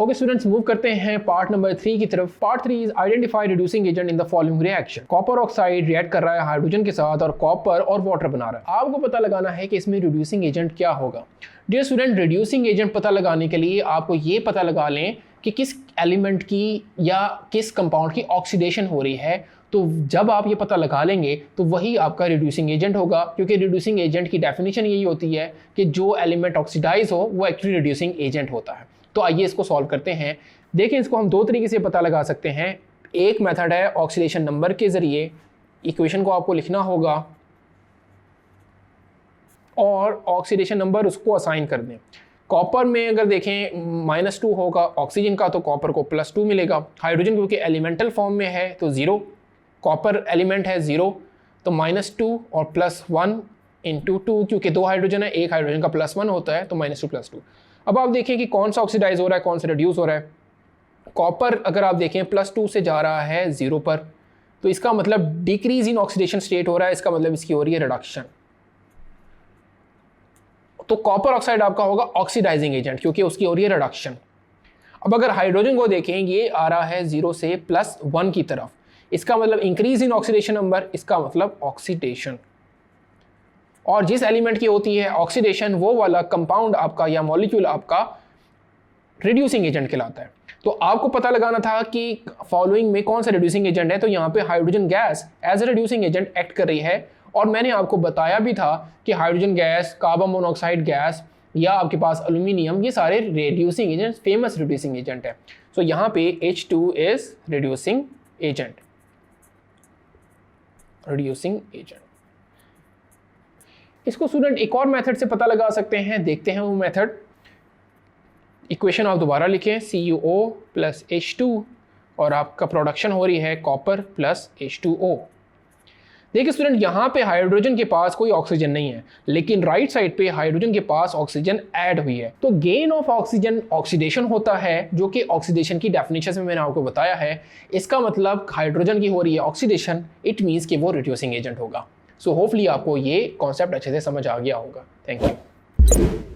Okay students, move करते हैं part number 3 की तरफ। Part 3 is identify reducing agent in the following reaction. Copper oxide react कर रहा है हाइड्रोजन के साथ और कॉपर और वाटर बना रहा है। आपको पता लगाना है कि इसमें रिड्यूसिंग एजेंट क्या होगा। डियर स्टूडेंट, रिड्यूसिंग एजेंट पता लगाने के लिए आपको ये पता लगा लें कि किस एलिमेंट की या किस कंपाउंड की ऑक्सीडेशन हो रही है। तो जब आप ये पता लगा लेंगे तो वही आपका रिड्यूसिंग एजेंट होगा, क्योंकि रिड्यूसिंग एजेंट की डेफिनेशन यही होती है कि जो एलिमेंट ऑक्सीडाइज हो वो एक्चुअली रिड्यूसिंग एजेंट होता है। तो आइए इसको सॉल्व करते हैं। देखिए, इसको हम दो तरीके से पता लगा सकते हैं। एक मेथड है ऑक्सीडेशन नंबर के ज़रिए। इक्वेशन को आपको लिखना होगा और ऑक्सीडेशन नंबर उसको असाइन कर दें। कॉपर में अगर देखें -2 होगा ऑक्सीजन का, तो कॉपर को +2 मिलेगा। हाइड्रोजन क्योंकि एलिमेंटल फॉर्म में है तो 0, कॉपर एलिमेंट है 0, तो -2 और +1 × 2, क्योंकि 2 हाइड्रोजन है, एक हाइड्रोजन का +1 होता है, तो -2 +2। अब आप देखें कि कौन सा ऑक्सीडाइज हो रहा है, कौन सा रिड्यूस हो रहा है। कॉपर अगर आप देखें +2 से जा रहा है 0 पर, तो इसका मतलब डिक्रीज इन ऑक्सीडेशन स्टेट हो रहा है, इसका मतलब इसकी हो रही है रिडक्शन। तो कॉपर ऑक्साइड आपका होगा ऑक्सीडाइजिंग एजेंट, क्योंकि उसकी हो रही है रिडक्शन। अब अगर हाइड्रोजन को देखें, ये आ रहा है 0 से +1 की तरफ, इसका मतलब इंक्रीज इन ऑक्सीडेशन नंबर, इसका मतलब ऑक्सीडेशन। और जिस एलिमेंट की होती है ऑक्सीडेशन, वो वाला कंपाउंड आपका या मॉलिक्यूल आपका रिड्यूसिंग एजेंट कहलाता है। तो आपको पता लगाना था कि फॉलोइंग में कौन सा रिड्यूसिंग एजेंट है। तो यहाँ पे hydrogen gas as a reducing agent act कर रही है, और मैंने आपको बताया भी था कि hydrogen gas, carbon monoxide gas या आपके पास एल्यूमिनियम, ये सारे reducing agent, famous reducing agent है। सो यहाँ पे H2 is reducing agent, reducing agent. इसको स्टूडेंट एक और मेथड से पता लगा सकते हैं, देखते हैं वो मेथड। इक्वेशन आप दोबारा लिखें, CuO + H2 और आपका प्रोडक्शन हो रही है कॉपर + H2O। देखिए स्टूडेंट, यहाँ पे हाइड्रोजन के पास कोई ऑक्सीजन नहीं है, लेकिन राइट साइड पे हाइड्रोजन के पास ऑक्सीजन ऐड हुई है। तो गेन ऑफ ऑक्सीजन ऑक्सीडेशन होता है, जो कि ऑक्सीडेशन की डेफिनेशन में मैंने आपको बताया है। इसका मतलब हाइड्रोजन की हो रही है ऑक्सीडेशन, इट मीन्स कि वो रिड्यूसिंग एजेंट होगा। सो होपफुली आपको ये कॉन्सेप्ट अच्छे से समझ आ गया होगा। Thank you.